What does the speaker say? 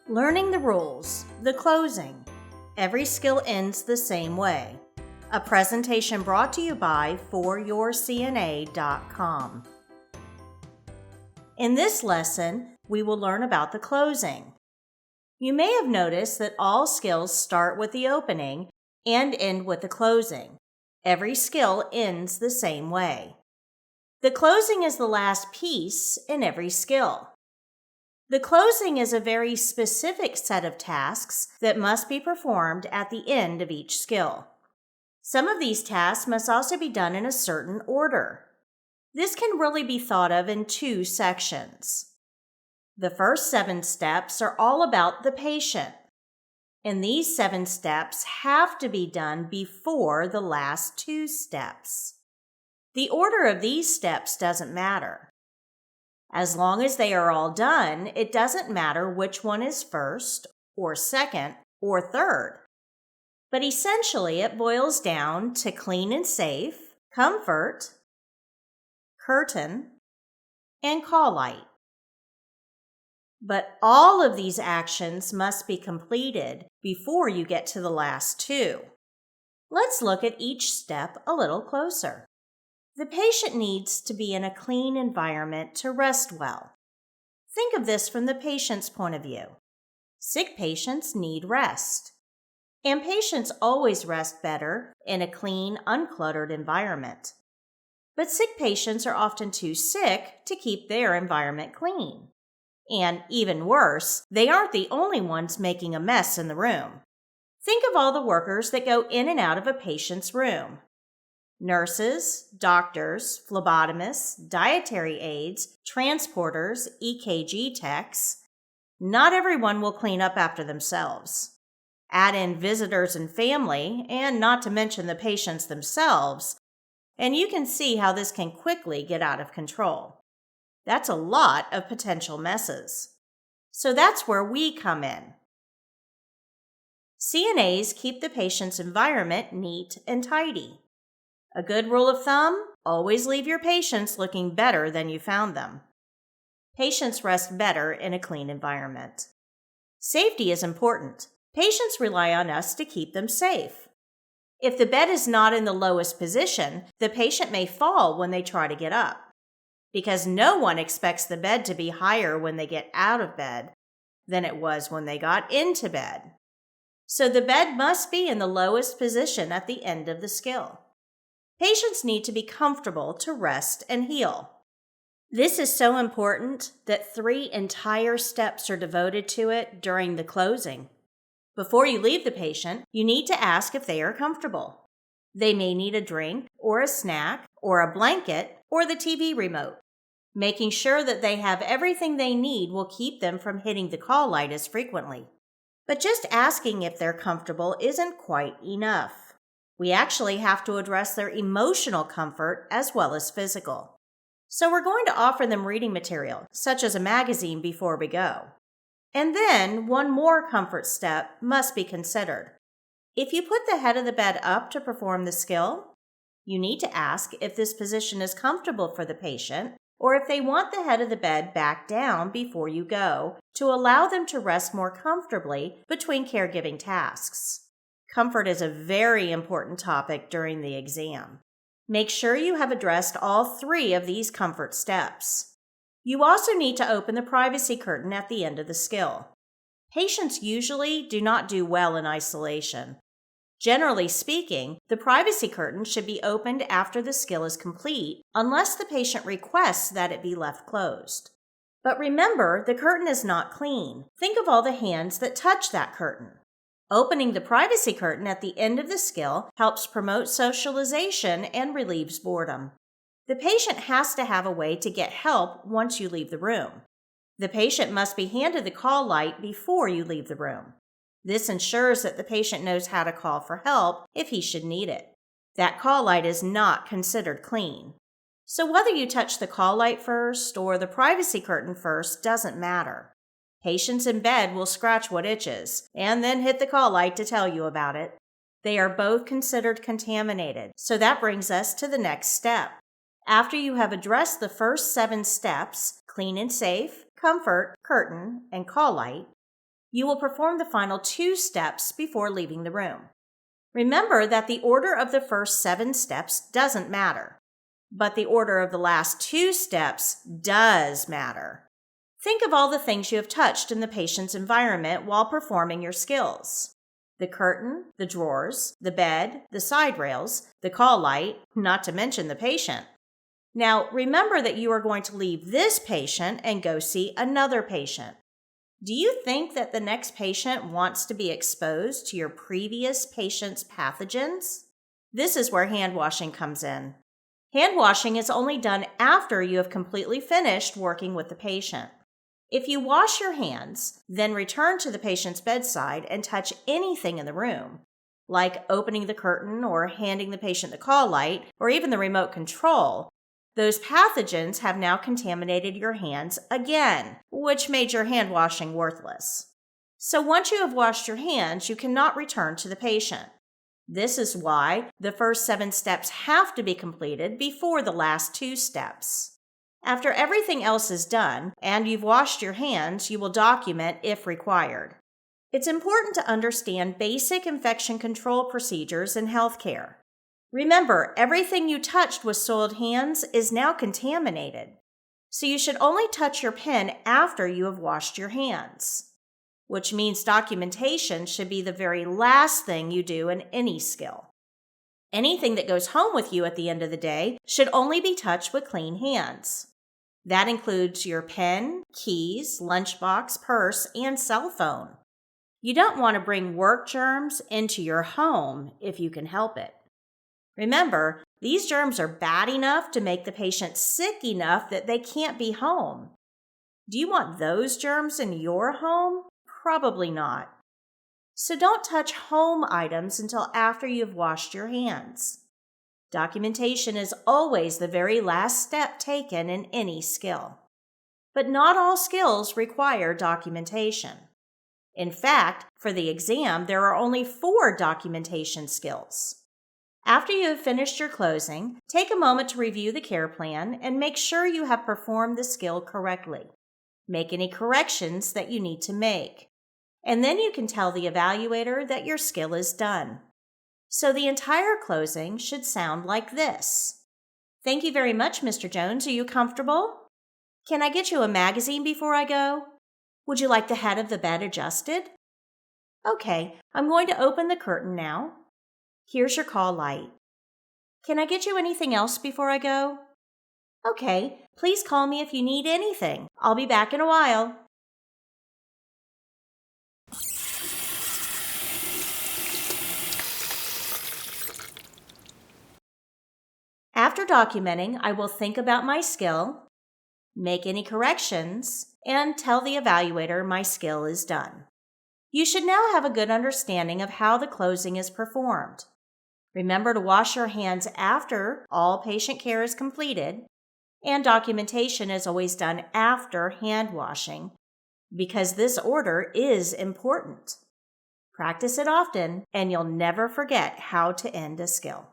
Learning the rules, the closing. Every skill ends the same way. A presentation brought to you by 4YourCNA.com. In this lesson, we will learn about the closing. You may have noticed that all skills start with the opening and end with the closing. Every skill ends the same way. The closing is the last piece in every skill. The closing is a very specific set of tasks that must be performed at the end of each skill. Some of these tasks must also be done in a certain order. This can really be thought of in two sections. The first 7 steps are all about the patient, and these 7 steps have to be done before the last 2 steps. The order of these steps doesn't matter. As long as they are all done, it doesn't matter which one is first, or second, or third. But essentially, it boils down to clean and safe, comfort, curtain, and call light. But all of these actions must be completed before you get to the last 2. Let's look at each step a little closer. The patient needs to be in a clean environment to rest well. Think of this from the patient's point of view. Sick patients need rest, and patients always rest better in a clean, uncluttered environment. But sick patients are often too sick to keep their environment clean. And even worse, they aren't the only ones making a mess in the room. Think of all the workers that go in and out of a patient's room. Nurses, doctors, phlebotomists, dietary aides, transporters, EKG techs. Not everyone will clean up after themselves. Add in visitors and family, and not to mention the patients themselves, and you can see how this can quickly get out of control. That's a lot of potential messes. So that's where we come in. CNAs keep the patient's environment neat and tidy. A good rule of thumb, always leave your patients looking better than you found them. Patients rest better in a clean environment. Safety is important. Patients rely on us to keep them safe. If the bed is not in the lowest position, the patient may fall when they try to get up, because no one expects the bed to be higher when they get out of bed than it was when they got into bed. So the bed must be in the lowest position at the end of the skill. Patients need to be comfortable to rest and heal. This is so important that 3 entire steps are devoted to it during the closing. Before you leave the patient, you need to ask if they are comfortable. They may need a drink, or a snack, or a blanket, or the TV remote. Making sure that they have everything they need will keep them from hitting the call light as frequently. But just asking if they're comfortable isn't quite enough. We actually have to address their emotional comfort as well as physical. So we're going to offer them reading material, such as a magazine, before we go. And then one more comfort step must be considered. If you put the head of the bed up to perform the skill, you need to ask if this position is comfortable for the patient, or if they want the head of the bed back down before you go to allow them to rest more comfortably between caregiving tasks. Comfort is a very important topic during the exam. Make sure you have addressed all 3 of these comfort steps. You also need to open the privacy curtain at the end of the skill. Patients usually do not do well in isolation. Generally speaking, the privacy curtain should be opened after the skill is complete, unless the patient requests that it be left closed. But remember, the curtain is not clean. Think of all the hands that touch that curtain. Opening the privacy curtain at the end of the skill helps promote socialization and relieves boredom. The patient has to have a way to get help once you leave the room. The patient must be handed the call light before you leave the room. This ensures that the patient knows how to call for help if he should need it. That call light is not considered clean. So whether you touch the call light first or the privacy curtain first doesn't matter. Patients in bed will scratch what itches, and then hit the call light to tell you about it. They are both considered contaminated, so that brings us to the next step. After you have addressed the first 7 steps, clean and safe, comfort, curtain, and call light, You will perform the final 2 steps before leaving the room. Remember that the order of the first 7 steps doesn't matter, but the order of the last 2 steps does matter. Think of all the things you have touched in the patient's environment while performing your skills. The curtain, the drawers, the bed, the side rails, the call light, not to mention the patient. Now, remember that you are going to leave this patient and go see another patient. Do you think that the next patient wants to be exposed to your previous patient's pathogens? This is where hand washing comes in. Hand washing is only done after you have completely finished working with the patient. If you wash your hands, then return to the patient's bedside and touch anything in the room, like opening the curtain or handing the patient the call light or even the remote control, those pathogens have now contaminated your hands again, which made your hand washing worthless. So once you have washed your hands, you cannot return to the patient. This is why the first 7 steps have to be completed before the last 2 steps. After everything else is done and you've washed your hands, you will document if required. It's important to understand basic infection control procedures in healthcare. Remember, everything you touched with soiled hands is now contaminated, so you should only touch your pen after you have washed your hands, which means documentation should be the very last thing you do in any skill. Anything that goes home with you at the end of the day should only be touched with clean hands. That includes your pen, keys, lunchbox, purse, and cell phone. You don't want to bring work germs into your home if you can help it. Remember, these germs are bad enough to make the patient sick enough that they can't be home. Do you want those germs in your home? Probably not. So don't touch home items until after you've washed your hands. Documentation is always the very last step taken in any skill. But not all skills require documentation. In fact, for the exam, there are only 4 documentation skills. After you have finished your closing, take a moment to review the care plan and make sure you have performed the skill correctly. Make any corrections that you need to make. And then you can tell the evaluator that your skill is done. So the entire closing should sound like this. Thank you very much, Mr. Jones. Are you comfortable? Can I get you a magazine before I go? Would you like the head of the bed adjusted? Okay, I'm going to open the curtain now. Here's your call light. Can I get you anything else before I go? Okay, please call me if you need anything. I'll be back in a while. After documenting, I will think about my skill, make any corrections, and tell the evaluator my skill is done. You should now have a good understanding of how the closing is performed. Remember to wash your hands after all patient care is completed, and documentation is always done after hand washing, because this order is important. Practice it often, and you'll never forget how to end a skill.